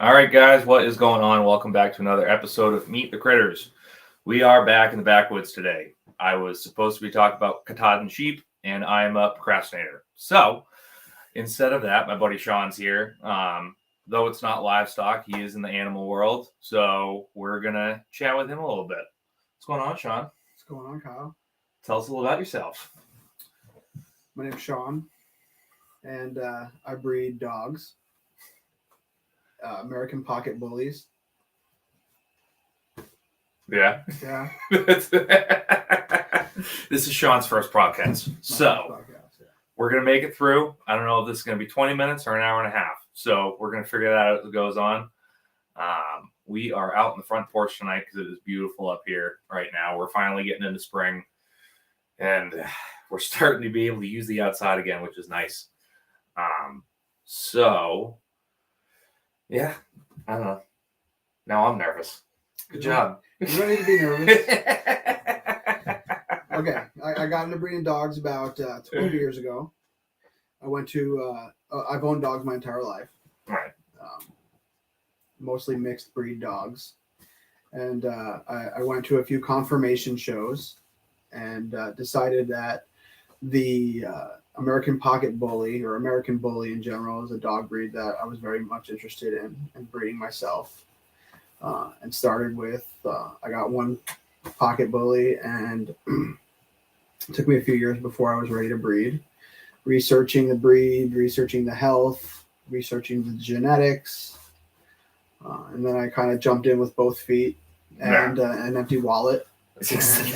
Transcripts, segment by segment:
All right, guys, what is going on? Welcome back to another episode of Meet the Critters. We are back in the Backwoods today. I was supposed to be talking about Katahdin sheep, and I am a procrastinator. So, instead of that, my buddy Sean's here. Though it's not livestock, he is in the animal world. So, we're going to chat with him a little bit. What's going on, Sean? What's going on, Kyle? Tell us a little about yourself. My name's Sean, and I breed dogs. American Pocket Bullies. Yeah. Yeah. This is Sean's first podcast. We're going to make it through. I don't know if this is going to be 20 minutes or an hour and a half. So we're going to figure that out as it goes on. We are out in the front porch tonight because it is beautiful up here right now. We're finally getting into spring. And we're starting to be able to use the outside again, which is nice. Yeah, I don't know. Now I'm nervous. Good job. You don't need to be nervous. Okay, I got into breeding dogs about 12 years ago. I went to, I've owned dogs my entire life. Right. Mostly mixed breed dogs. And I went to a few conformation shows and decided that the American Pocket Bully, or American Bully in general, is a dog breed that I was very much interested in breeding myself. And started with, I got one Pocket Bully, and it took me a few years before I was ready to breed. Researching the breed, researching the health, researching the genetics. And then I kind of jumped in with both feet and an empty wallet. And,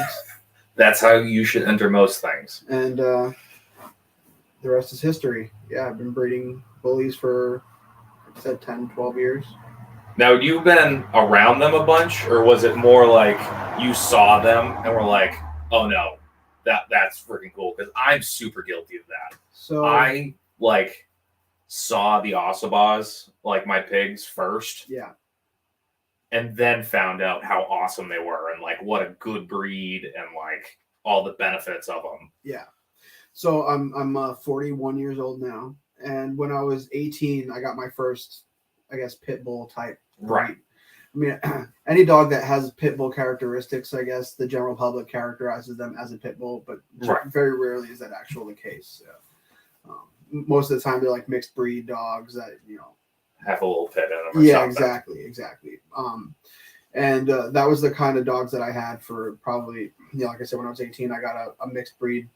that's how you should enter most things. And the rest is history. Yeah, I've been breeding bullies for, like I said, 10, 12 years. Now, you've been around them a bunch, or was it more like you saw them and were like, oh no, that's freaking cool? Because I'm super guilty of that. So I, saw the Ossabas, my pigs, first. Yeah. And then found out how awesome they were and, what a good breed and, all the benefits of them. Yeah. So I'm 41 years old now. And when I was 18, I got my first, I guess, pit bull type breed. Right. I mean, any dog that has pit bull characteristics, I guess the general public characterizes them as a pit bull, but very rarely is that actually the case. Most of the time, they're mixed breed dogs that, have a little pit in them or something. Exactly. And that was the kind of dogs that I had for probably, like I said, when I was 18, I got a mixed breed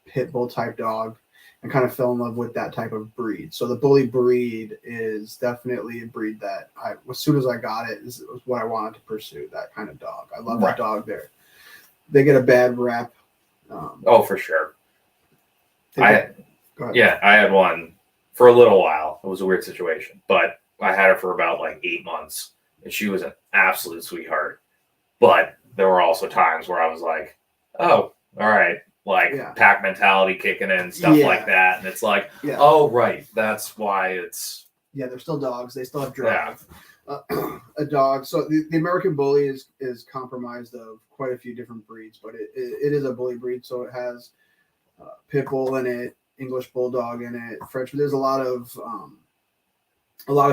pit bull type dog and kind of fell in love with that type of breed. So the bully breed is definitely a breed that as soon as I got it, was what I wanted to pursue, that kind of dog. I love that dog there. They get a bad rep. For sure. I had one for a little while. It was a weird situation, but I had her for about 8 months, and she was an absolute sweetheart. But there were also times where I was like, oh, all right. Pack mentality kicking in, stuff like that. And it's oh, right. That's why it's... Yeah, they're still dogs. They still have drive. Yeah. A dog. So the American Bully is comprised of quite a few different breeds, but it is a bully breed. So it has pit bull in it, English bulldog in it, French. There's a lot of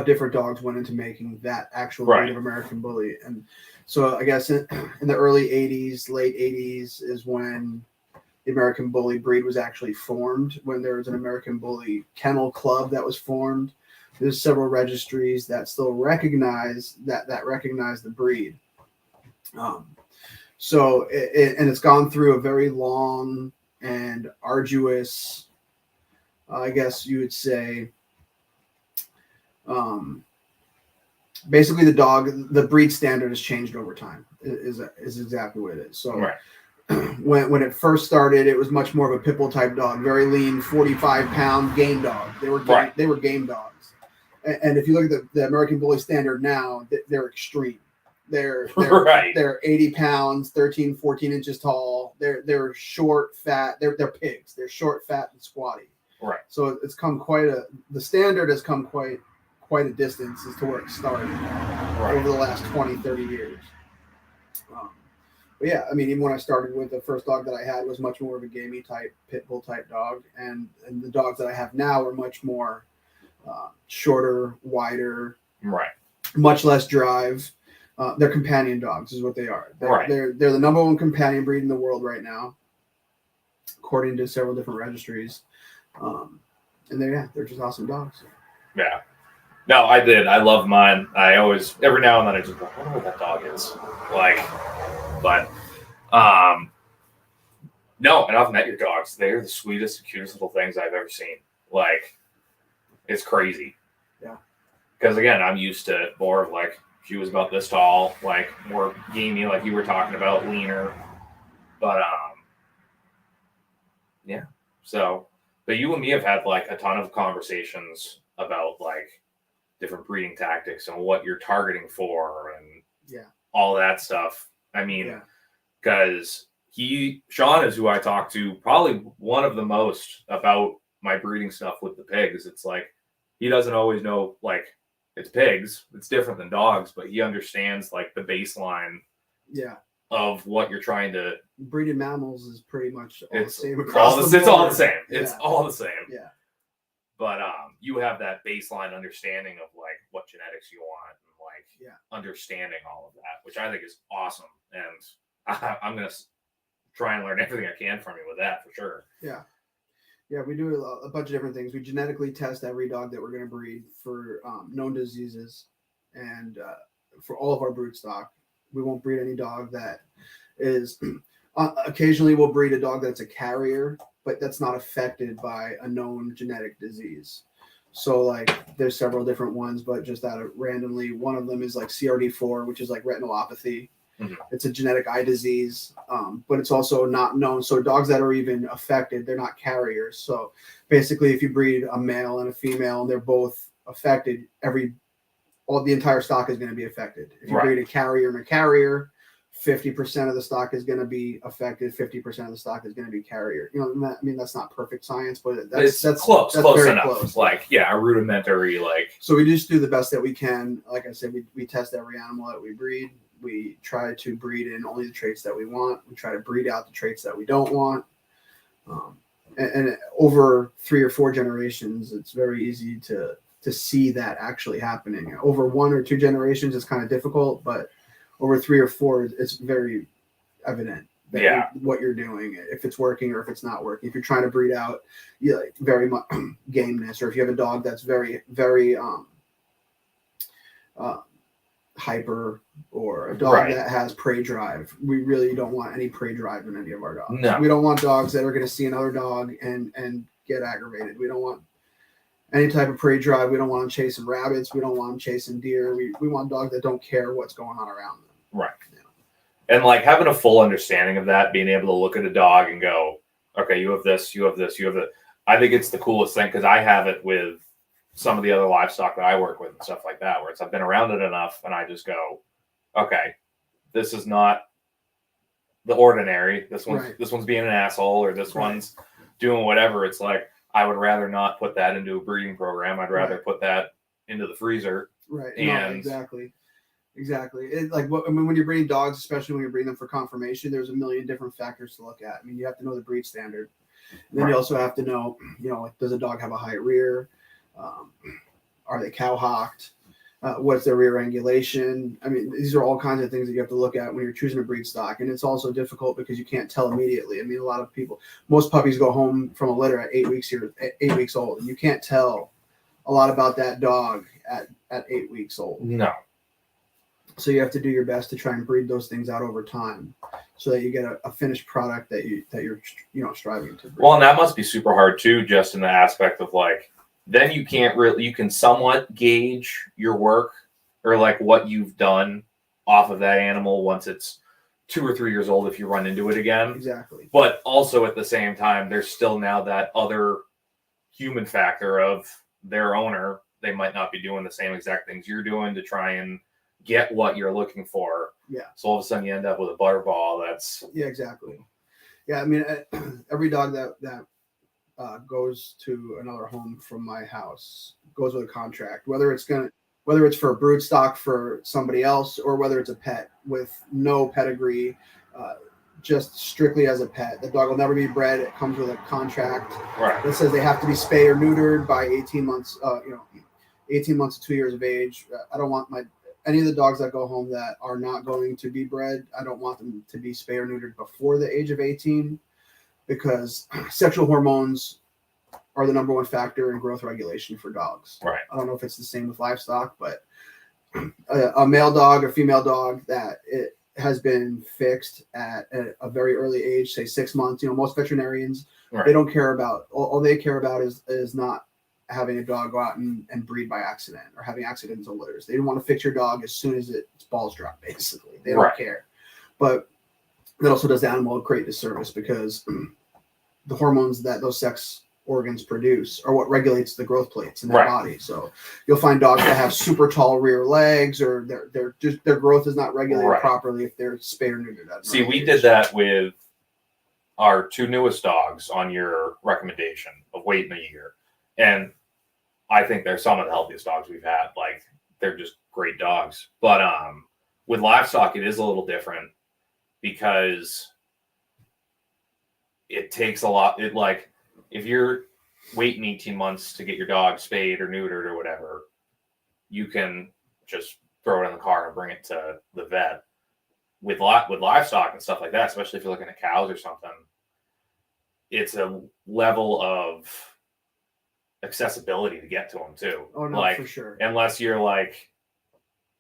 different dogs went into making that actual breed of American Bully. And so I guess in the early 80s, late 80s is when the American Bully breed was actually formed, when there was an American Bully Kennel Club that was formed. There's several registries that still recognize the breed. So it's gone through a very long and arduous, I guess you would say, basically the breed standard has changed over time is exactly what it is. So when it first started, it was much more of a pit bull type dog, very lean, 45-pound game dog. They were game dogs. And if you look at the American Bully standard now, they're extreme. They're 80 pounds, 13, 14 inches tall. They're short, fat. They're pigs. They're short, fat, and squatty. Right. So it's come the standard has come quite a distance as to where it started over the last 20, 30 years. But yeah, I mean, even when I started with the first dog that I had was much more of a gamey type, pit bull type dog. And the dogs that I have now are much more shorter, wider, Right. Much less drive. They're companion dogs is what they are. They're the number one companion breed in the world right now, according to several different registries. And they're just awesome dogs. Yeah. No, I did. I love mine. I always, every now and then, I just go, I wonder what that dog is like. But, no, and I've met your dogs. They're the sweetest, cutest little things I've ever seen. Like, it's crazy. Yeah. Because again, I'm used to more of like, she was about this tall, like more gamey, like you were talking about, leaner. But, yeah. So, but you and me have had like a ton of conversations about like different breeding tactics and what you're targeting for and all that stuff. I mean, because Sean is who I talk to probably one of the most about my breeding stuff with the pigs. It's like, he doesn't always know, like, it's pigs. It's different than dogs, but he understands like the baseline of what you're trying to. Breeding mammals is pretty much all the same It's all the same. It's all the same. Yeah. But you have that baseline understanding of like what genetics you want and like understanding all of that, which I think is awesome. And I'm gonna try and learn everything I can from you with that for sure. Yeah. Yeah, we do a bunch of different things. We genetically test every dog that we're going to breed for known diseases, and for all of our brood stock, we won't breed any dog that is. Occasionally, we'll breed a dog that's a carrier, but that's not affected by a known genetic disease. So, like, there's several different ones, but just out of randomly, one of them is like CRD4, which is like retinopathy. Mm-hmm. It's a genetic eye disease, but it's also not known. So dogs that are even affected, they're not carriers. So basically, if you breed a male and a female and they're both affected, the entire stock is going to be affected. If you breed a carrier and a carrier, 50% of the stock is going to be affected. 50% of the stock is going to be carrier. You know, I mean, that's not perfect science, but that's close. That's close enough. Close. Like, a rudimentary, like. So we just do the best that we can. Like I said, we test every animal that we breed. We try to breed in only the traits that we want. We try to breed out the traits that we don't want. And over 3 or 4 generations, it's very easy to see that actually happening. Over 1 or 2 generations, it's kind of difficult, but over 3 or 4, it's very evident that what you're doing, if it's working or if it's not working. If you're trying to breed out very much gameness, or if you have a dog that's very, very hyper, or a dog that has prey drive, we really don't want any prey drive in any of our dogs. No. We don't want dogs that are going to see another dog and get aggravated. We don't want any type of prey drive. We don't want them chasing rabbits. We don't want them chasing deer. We want dogs that don't care what's going on around them. Right. And like having a full understanding of that, being able to look at a dog and go, okay, you have this, you have this, you have that. I think it's the coolest thing, because I have it with some of the other livestock that I work with and stuff like that, where I've been around it enough and I just go, okay, this is not the ordinary. This one's being an asshole, or this one's doing whatever. It's like, I would rather not put that into a breeding program. I'd rather put that into the freezer. Right. And exactly. It's like, when you're breeding dogs, especially when you're breeding them for conformation, there's a million different factors to look at. I mean, you have to know the breed standard. And then you also have to know, like, does a dog have a high rear? Are they cow-hocked? What's their rear angulation? I mean, these are all kinds of things that you have to look at when you're choosing a breed stock. And it's also difficult because you can't tell immediately. I mean, most puppies go home from a litter at 8 weeks old. And you can't tell a lot about that dog at 8 weeks old. No. So you have to do your best to try and breed those things out over time, so that you get a finished product that you're striving to breed. Well, and that must be super hard too, just in the aspect of like, then you can somewhat gauge your work, or like what you've done off of that animal once it's 2 or 3 years old, if you run into it again. Exactly. But also at the same time, there's still now that other human factor of their owner. They might not be doing the same exact things you're doing to try and get what you're looking for. Yeah. So all of a sudden you end up with a butterball. Exactly. Yeah. I mean, every dog that goes to another home from my house goes with a contract, whether it's for a brood stock for somebody else, or whether it's a pet with no pedigree, just strictly as a pet. The dog will never be bred. It comes with a contract that says they have to be spayed or neutered by 18 months, 18 months to 2 years of age. I don't want any of the dogs that go home that are not going to be bred, I don't want them to be spay or neutered before the age of 18, because sexual hormones are the number one factor in growth regulation for dogs. Right. I don't know if it's the same with livestock, but a male dog or female dog that it has been fixed at a very early age, say 6 months. Most veterinarians, they don't care about, all they care about is not having a dog go out and breed by accident or having accidental litters. They want to fix your dog as soon as its balls drop, basically. They don't care. But that also does the animal a great disservice, because the hormones that those sex organs produce are what regulates the growth plates in their body. So you'll find dogs that have super tall rear legs, or their growth is not regulated properly if they're spay or neutered. See, we did that with our 2 newest dogs on your recommendation of waiting a year. And I think they're some of the healthiest dogs we've had. Like, they're just great dogs. But with livestock, it is a little different, because it takes a lot. If you're waiting 18 months to get your dog spayed or neutered or whatever, you can just throw it in the car and bring it to the vet. With livestock and stuff like that, especially if you're looking at cows or something, it's a level of accessibility to get to them too. Oh no, for sure. Unless you're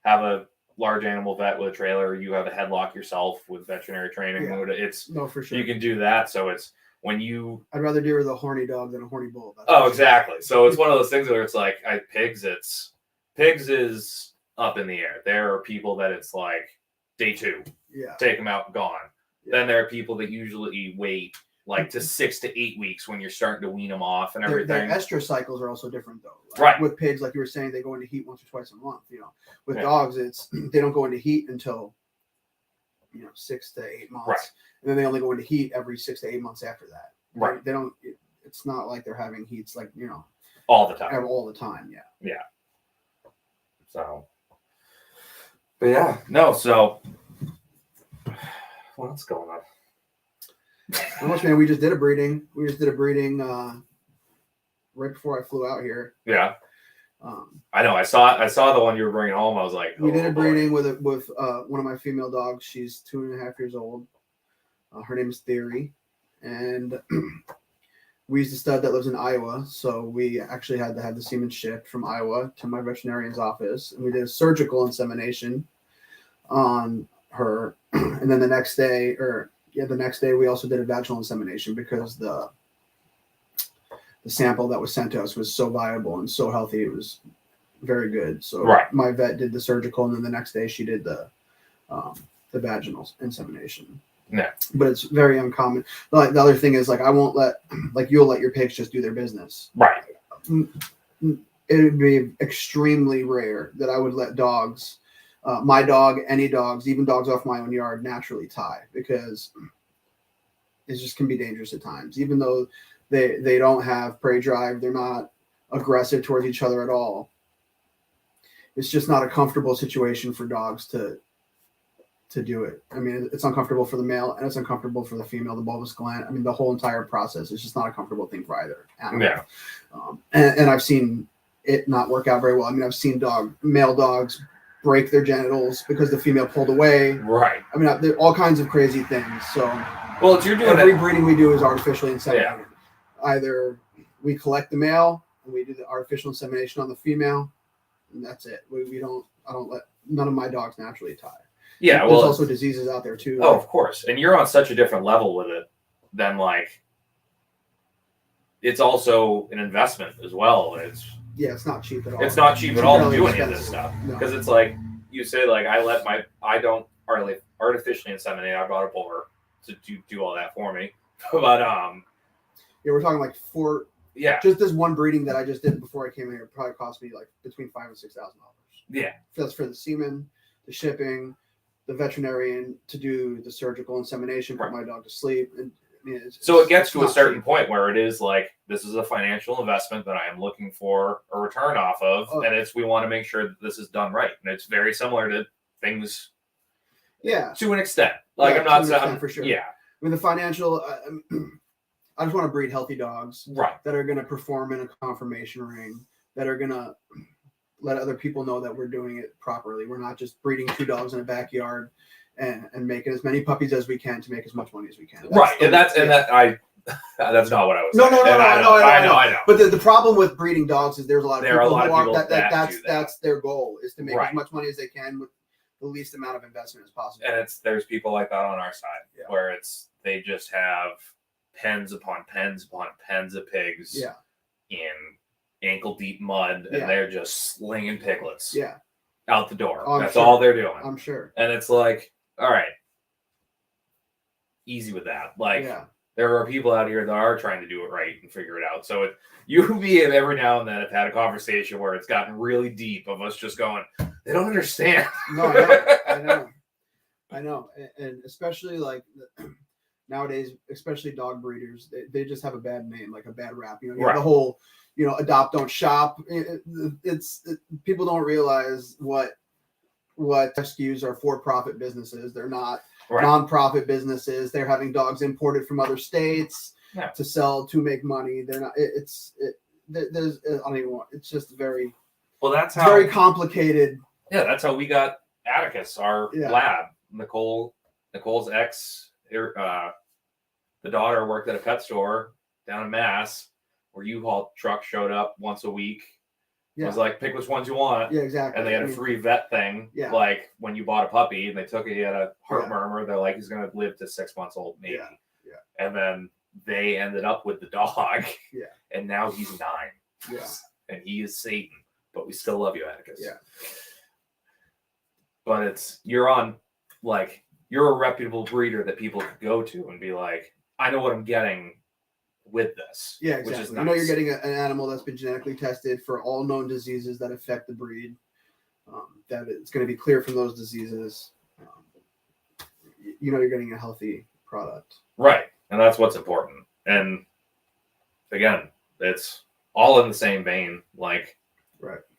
have a large animal vet with a trailer, you have a headlock yourself with veterinary training. Yeah. It's no, for sure. You can do that. So it's when you. I'd rather deal with a horny dog than a horny bull. Exactly. So it's one of those things where it's pigs. Pigs is up in the air. There are people that it's day 2. Yeah. Take them out, gone. Yeah. Then there are people that usually wait to 6 to 8 weeks when you're starting to wean them off and everything. Their estrus cycles are also different, though. Right. With pigs, like you were saying, they go into heat once or twice a month. With dogs, they don't go into heat until 6 to 8 months, right. And then they only go into heat every 6 to 8 months after that. Right. They don't. It's not like they're having heats all the time. All the time. Yeah. Yeah. So. But yeah, no. So. What's going on? How much, man? We just did a breeding. Right before I flew out here. Yeah. I know. I saw the one you were bringing home. I was like, we did a breeding with one of my female dogs. She's 2.5 years old. Her name is Theory, and we used a stud that lives in Iowa. So we actually had to have the semen shipped from Iowa to my veterinarian's office, and we did a surgical insemination on her. And then the next day we also did a vaginal insemination, because the sample that was sent to us was so viable and so healthy. It was very good. So my vet did the surgical, and then the next day she did the vaginal insemination. Yeah. But it's very uncommon. The other thing is, I won't let, you'll let your pigs just do their business. Right. It would be extremely rare that I would let dogs, my dog, any dogs, even dogs off my own yard, naturally tie, because it just can be dangerous at times. Even though they don't have prey drive, they're not aggressive towards each other at all. It's just not a comfortable situation for dogs to do it. I mean, it's uncomfortable for the male, and it's uncomfortable for the female, the bulbous gland. I mean, the whole entire process is just not a comfortable thing for either animal. Yeah. And I've seen it not work out very well. I mean, I've seen male dogs break their genitals because the female pulled away. Right. I mean, there are all kinds of crazy things. So, well, you're doing every breeding we do is artificially inseminated. Yeah. Either we collect the male and we do the artificial insemination on the female, and that's it. I don't let none of my dogs naturally tie. Yeah, there's also diseases out there too. Oh, of course. And you're on such a different level with it than it's also an investment as well. It's not cheap at all. It's not cheap at all to do any of this stuff, because it's you say I don't artificially inseminate. I bought a buller to do all that for me, but yeah, we're talking $4. Yeah, just this one breeding that I just did before I came here probably cost me between $5,000 and $6,000. Yeah, that's for the semen, the shipping, the veterinarian to do the surgical insemination, put my dog to sleep. And I mean, so it gets to a certain point where it is this is a financial investment that I am looking for a return off of, and we want to make sure that this is done right. And it's very similar to things, to an extent. I'm not saying for sure. Yeah, I mean, the financial. I just want to breed healthy dogs, right, that are going to perform in a conformation ring, that are going to let other people know that we're doing it properly. We're not just breeding 2 dogs in a backyard and making as many puppies as we can to make as much money as we can. Right, that's not what I was saying. No, I know. But the problem with breeding dogs is there's a lot of people who are that's their goal, is to make as much money as they can with the least amount of investment as possible. And there's people like that on our side where they just have pens upon pens upon pens of pigs in ankle deep mud, and they're just slinging piglets out the door. That's all they're doing. I'm sure. And it's like, all right, easy with that. Like, there are people out here that are trying to do it right and figure it out. So you and me every now and then have had a conversation where it's gotten really deep of us just going, they don't understand. No, I know. And especially like nowadays, especially dog breeders, they just have a bad name, like a bad rap. You know, the whole, adopt, don't shop. People don't realize what rescues are for-profit businesses. They're not non-profit businesses. They're having dogs imported from other states to sell, to make money. They're not. There's I don't even want. It's just very. Well, that's how very complicated. Yeah, that's how we got Atticus, our lab. Nicole's ex, the daughter worked at a pet store down in Mass, where U-Haul truck showed up once a week. It was like, pick which ones you want. Yeah, exactly. And they had a free vet thing. Yeah. Like when you bought a puppy and they took it, he had a heart murmur. They're like, he's going to live to 6 months old, maybe. Yeah. And then they ended up with the dog. Yeah. And now he's 9. Yeah. And he is Satan. But we still love you, Atticus. Yeah. But you're a reputable breeder that people could go to and be like, I know what I'm getting with this. Yeah, exactly. Which is nice. You're getting an animal that's been genetically tested for all known diseases that affect the breed. That it's going to be clear from those diseases. You're getting a healthy product. Right. And that's what's important. And again, it's all in the same vein. Like,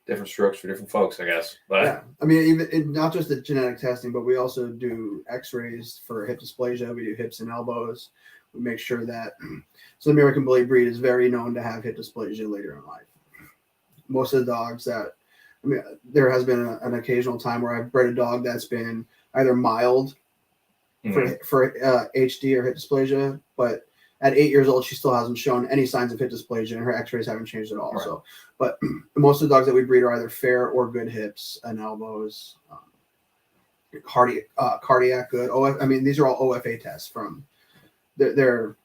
different strokes for different folks, I guess. But I mean, even not just the genetic testing, but we also do X-rays for hip dysplasia. We do hips and elbows. We make sure that the American Bully breed is very known to have hip dysplasia later in life. Most of the dogs there has been an occasional time where I've bred a dog that's been either mild for HD or hip dysplasia, but at 8 years old, she still hasn't shown any signs of hip dysplasia, and her X-rays haven't changed at all. Right. So, but most of the dogs that we breed are either fair or good hips and elbows, cardiac good. These are all OFA tests from their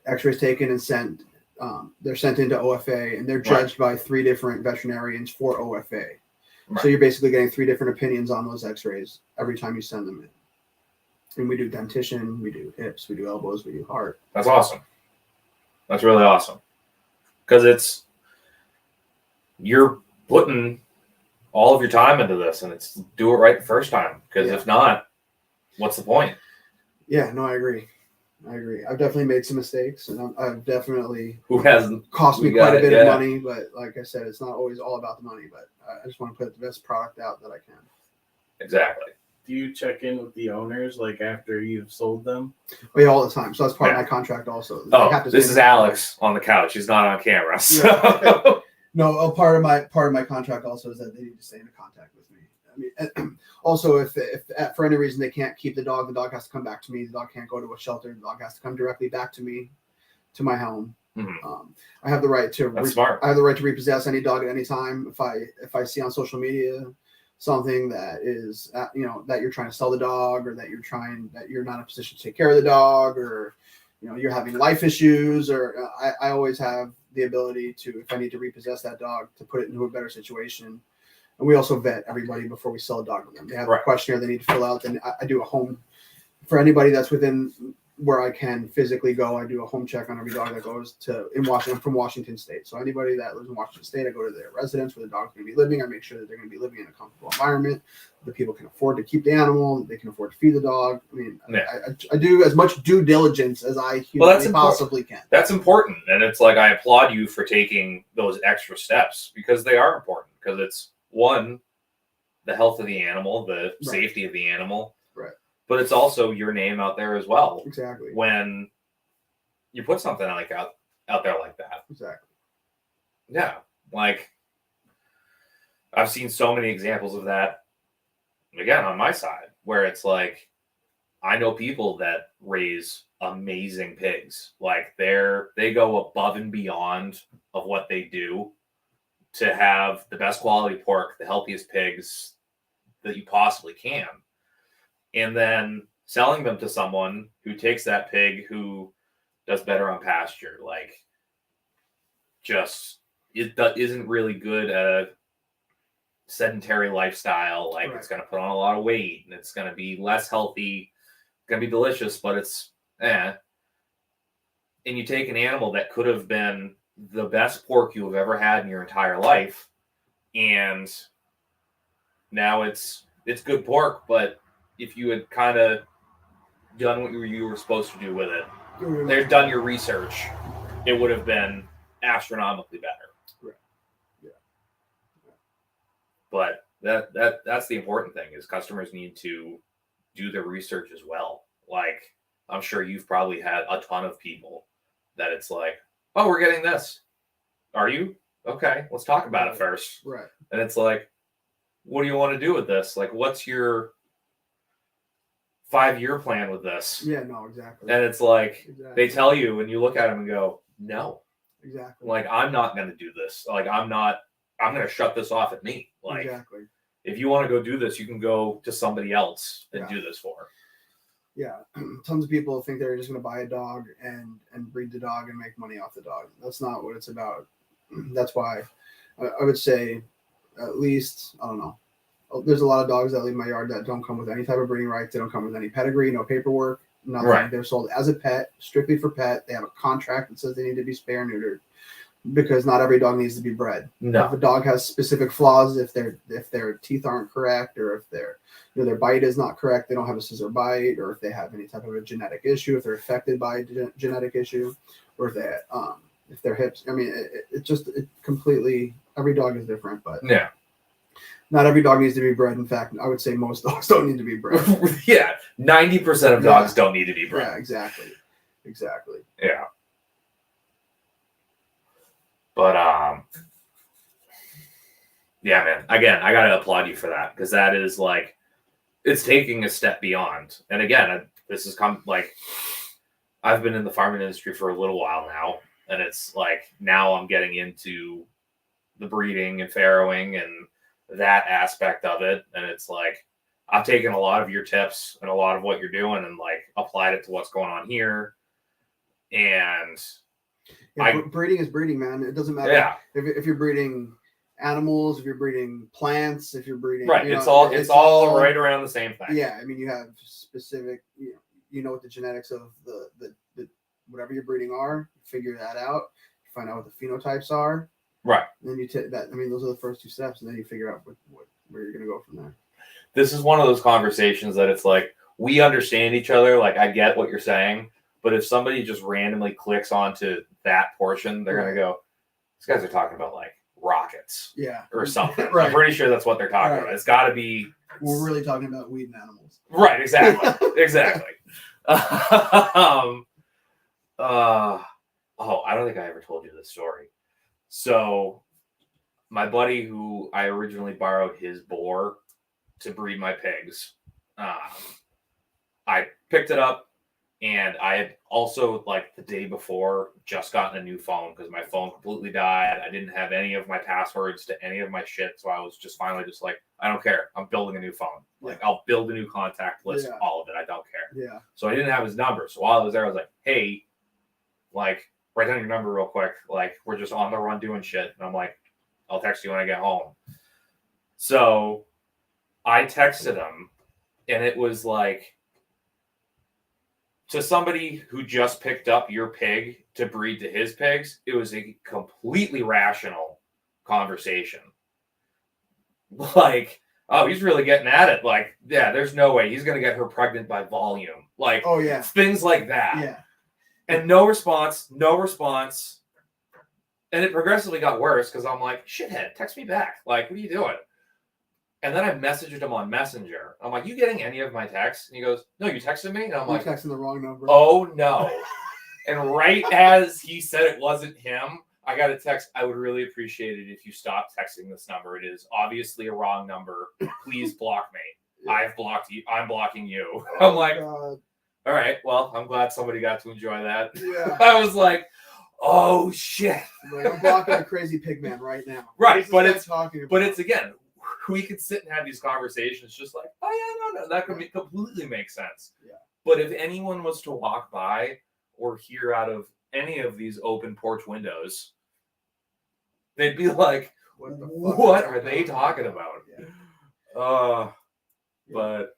X-rays taken and sent. They're sent into OFA, and they're judged by 3 different veterinarians for OFA. Right. So you're basically getting 3 different opinions on those X-rays every time you send them in. And we do dentition, we do hips, we do elbows, we do heart. That's awesome. That's really awesome. Because you're putting all of your time into this, and it's do it right the first time. Because if not, what's the point? Yeah, no, I agree. I've definitely made some mistakes, and I've definitely who hasn't cost me quite a bit of money. But like I said, it's not always all about the money. But I just want to put the best product out that I can. Exactly. Do you check in with the owners like after you've sold them? Oh, yeah, all the time. So that's part of my contract also. This is Alex on the couch. He's not on camera. So. Yeah. No, part of my contract also is that they need to stay in contact with me. Also, if for any reason they can't keep the dog has to come back to me. The dog can't go to a shelter. The dog has to come directly back to me, to my home. Mm-hmm. I have the right to. I have the right to repossess any dog at any time. If I see on social media something that is that you're trying to sell the dog, or that you're not in a position to take care of the dog, or you're having life issues, or I always have the ability to, if I need to repossess that dog, to put it into a better situation. And we also vet everybody before we sell a dog to them. They have a questionnaire they need to fill out. Then I do a home for anybody that's within where I can physically go. I do a home check on every dog that goes from Washington State. So anybody that lives in Washington State, I go to their residence where the dog's going to be living. I make sure that they're going to be living in a comfortable environment. The people can afford to keep the animal. They can afford to feed the dog. I do as much due diligence as I possibly can. That's important. And it's like, I applaud you for taking those extra steps, because they are important. Because it's, one, the health of the animal, the safety of the animal. Right. But it's also your name out there as well. Exactly. When you put something like out there like that. Exactly. Yeah. Like, I've seen so many examples of that, again, on my side, where it's like, I know people that raise amazing pigs. Like they go above and beyond of what they do to have the best quality pork, the healthiest pigs that you possibly can. And then selling them to someone who takes that pig who does better on pasture, like just isn't really good at a sedentary lifestyle. Like it's going to put on a lot of weight and it's going to be less healthy. It's going to be delicious, but it's And you take an animal that could have been the best pork you have ever had in your entire life, and now it's good pork, but if you had kind of done what you were supposed to do with it, there's done your research, it would have been astronomically better. Right. Yeah. But that's the important thing, is customers need to do their research as well. Like, I'm sure you've probably had a ton of people that it's like, oh, we're getting this. Are you? Okay, let's talk about it first. Right. And it's like, what do you want to do with this? Like, what's your 5-year plan with this? Yeah, no, exactly. And it's like, they tell you and you look at them and go, no. Exactly. Like, I'm not going to do this. Like, I'm going to shut this off at me. Like, exactly. If you want to go do this, you can go to somebody else and do this for. Yeah. Tons of people think they're just going to buy a dog and breed the dog and make money off the dog. That's not what it's about. That's why I would say, at least, I don't know, there's a lot of dogs that leave my yard that don't come with any type of breeding rights. They don't come with any pedigree, no paperwork, nothing. Right. They're sold as a pet, strictly for pet. They have a contract that says they need to be spay or neutered, because not every dog needs to be bred. No. If a dog has specific flaws, if their teeth aren't correct, or if their bite is not correct, they don't have a scissor bite, or if they have any type of a genetic issue, if they're affected by a genetic issue, or if their hips, I mean, it completely, every dog is different, but yeah. Not every dog needs to be bred. In fact, I would say most dogs don't need to be bred. Yeah, 90% of dogs don't need to be bred. Yeah, exactly. Yeah. But yeah, man. Again, I gotta applaud you for that, because that is like, it's taking a step beyond. And again, this has come, like, I've been in the farming industry for a little while now, and it's like, now I'm getting into the breeding and farrowing and that aspect of it, and it's like, I've taken a lot of your tips and a lot of what you're doing and like applied it to what's going on here. And breeding is breeding, man. It doesn't matter. Yeah. If you're breeding animals, if you're breeding plants, if you're breeding, right, it's all right around the same thing. Yeah, I mean, you have specific, you know what the genetics of the whatever you're breeding are. Figure that out. You find out what the phenotypes are. Right. And then you take that. I mean, those are the first two steps, and then you figure out where you're going to go from there. This is one of those conversations that it's like, we understand each other. Like, I get what you're saying, but if somebody just randomly clicks onto that portion, they're going to go, these guys are talking about like rockets, or something. Right. I'm pretty sure that's what they're talking about. It's got to be. We're really talking about weed and animals. Right. Exactly. Exactly. I don't think I ever told you this story. So my buddy, who I originally borrowed his boar to breed my pigs, I picked it up, and I had also, like, the day before, just gotten a new phone because my phone completely died. I didn't have any of my passwords to any of my shit, so I was just finally just like, I don't care. I'm building a new phone. Like, I'll build a new contact list, all of it. I don't care. Yeah. So I didn't have his number. So while I was there, I was like, hey, like, write down your number real quick. Like, we're just on the run doing shit. And I'm like, I'll text you when I get home. So I texted him, and it was like, to somebody who just picked up your pig to breed to his pigs, it was a completely rational conversation. Like, oh, he's really getting at it. Like, yeah, there's no way he's going to get her pregnant by volume. Like, oh yeah, things like that. Yeah. And no response. And it progressively got worse because I'm like, shithead, text me back. Like, what are you doing? And then I messaged him on Messenger. I'm like, you getting any of my texts? And he goes, no, you texted me? And I'm like, texting the wrong number. Oh, no. And right as he said it wasn't him, I got a text. I would really appreciate it if you stop texting this number. It is obviously a wrong number. Please block me. Yeah. I've blocked you. I'm blocking you. I'm like, God. All right. Well, I'm glad somebody got to enjoy that. Yeah. I was like, oh shit. Like, I'm blocking a crazy pig man right now. Right, but it's again, we could sit and have these conversations just like, oh yeah, no, that could completely make sense. Yeah. But if anyone was to walk by or hear out of any of these open porch windows, they'd be like, what are they talking about? Yeah. But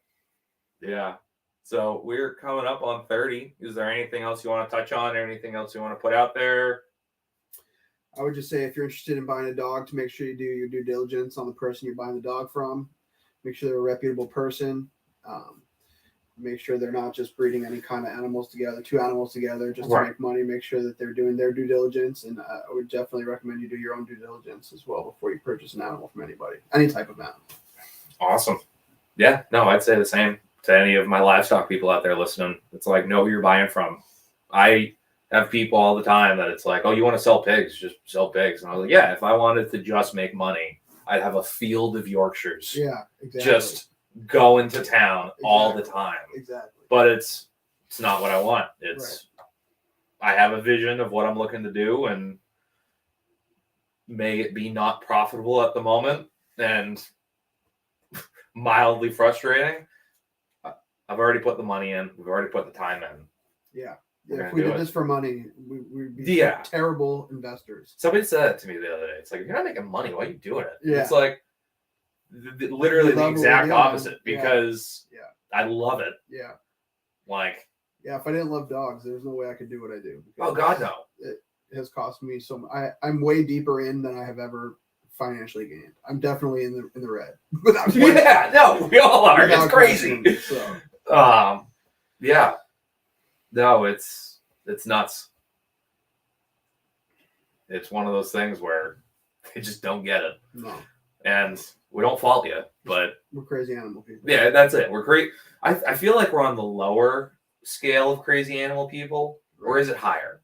yeah. So we're coming up on 30. Is there anything else you want to touch on? Anything else you want to put out there? I would just say if you're interested in buying a dog, to make sure you do your due diligence on the person you're buying the dog from. Make sure they're a reputable person. Make sure they're not just breeding any kind of animals together, two animals together, just to make money. Make sure that they're doing their due diligence. And I would definitely recommend you do your own due diligence as well before you purchase an animal from anybody, any type of animal. Awesome. Yeah, no, I'd say the same to any of my livestock people out there listening. It's like, know who you're buying from. I have people all the time that it's like, oh, you want to sell pigs? Just sell pigs. And I was like, yeah, if I wanted to just make money, I'd have a field of Yorkshires. Yeah, exactly. Just going to town all the time. Exactly. But it's not what I want. It's I have a vision of what I'm looking to do, and may it be not profitable at the moment and mildly frustrating. I've already put the money in. We've already put the time in. Yeah. If we did this for money, we'd be terrible investors. Somebody said that to me the other day. It's like, if you're not making money, why are you doing it? Yeah. It's like literally the exact opposite, because I love it. Yeah. Like, if I didn't love dogs, there's no way I could do what I do. Oh God, no. It has cost me so much. I'm way deeper in than I have ever financially gained. I'm definitely in the red. Yeah, no, we all are. It's crazy. Yeah. No, it's nuts. It's one of those things where they just don't get it. No. And we don't fault you, but we're crazy animal people. Yeah, that's it. We're crazy. I feel like we're on the lower scale of crazy animal people, or is it higher?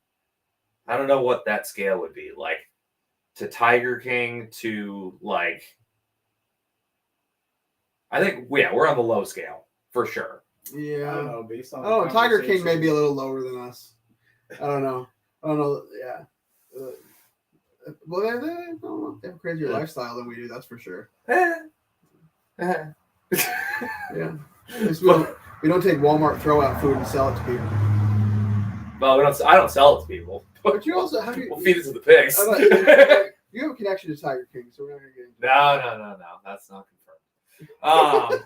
I don't know what that scale would be. Like, to Tiger King to, like, I think we're on the low scale for sure. Yeah. I don't know, based on Tiger King may be a little lower than us. I don't know. Yeah. Well, they have a crazier lifestyle than we do. That's for sure. Yeah. We don't take Walmart throw-out food and sell it to people. Well, I don't sell it to people. But you also we'll feed it to the pigs. You have a connection to Tiger King, so we're not gonna get into No. That's not confirmed.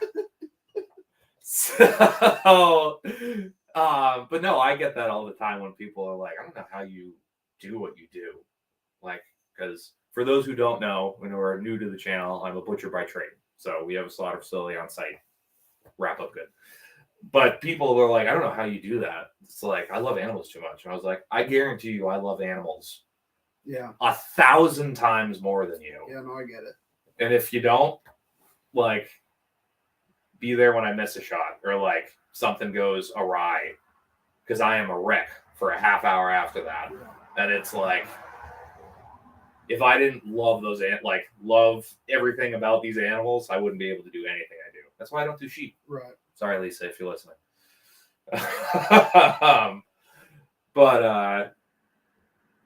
But no, I get that all the time when people are like, I don't know how you do what you do. Like, because for those who don't know, when we're new to the channel, I'm a butcher by trade. So we have a slaughter facility on site. Wrap up good. But people are like, I don't know how you do that. It's like, I love animals too much. And I was like, I guarantee you I love animals 1,000 times more than you. Yeah, no, I get it. And if you don't, like, be there when I miss a shot, or like something goes awry, because I am a wreck for a half hour after that. And it's like, if I didn't love love everything about these animals, I wouldn't be able to do anything I do. That's why I don't do sheep. Right. Sorry, Lisa, if you're listening.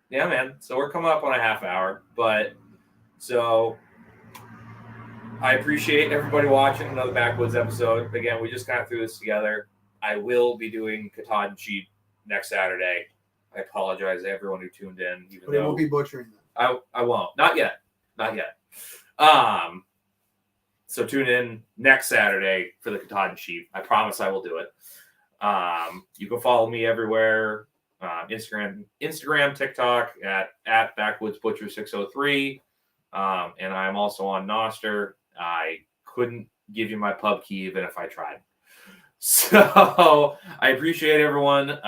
Yeah, man. So we're coming up on a half hour, so I appreciate everybody watching another Backwoods episode. Again, we just kind of threw this together. I will be doing Katahdin sheep next Saturday. I apologize to everyone who tuned in. But it won't be butchering them. I won't. Not yet. So tune in next Saturday for the Katahdin sheep. I promise I will do it. You can follow me everywhere. Instagram, TikTok at Backwoods Butcher 603. And I'm also on Nostr. I couldn't give you my pub key even if I tried. So I appreciate everyone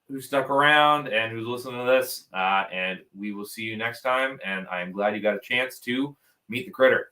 who stuck around and who's listening to this. And we will see you next time. And I'm glad you got a chance to meet the critter.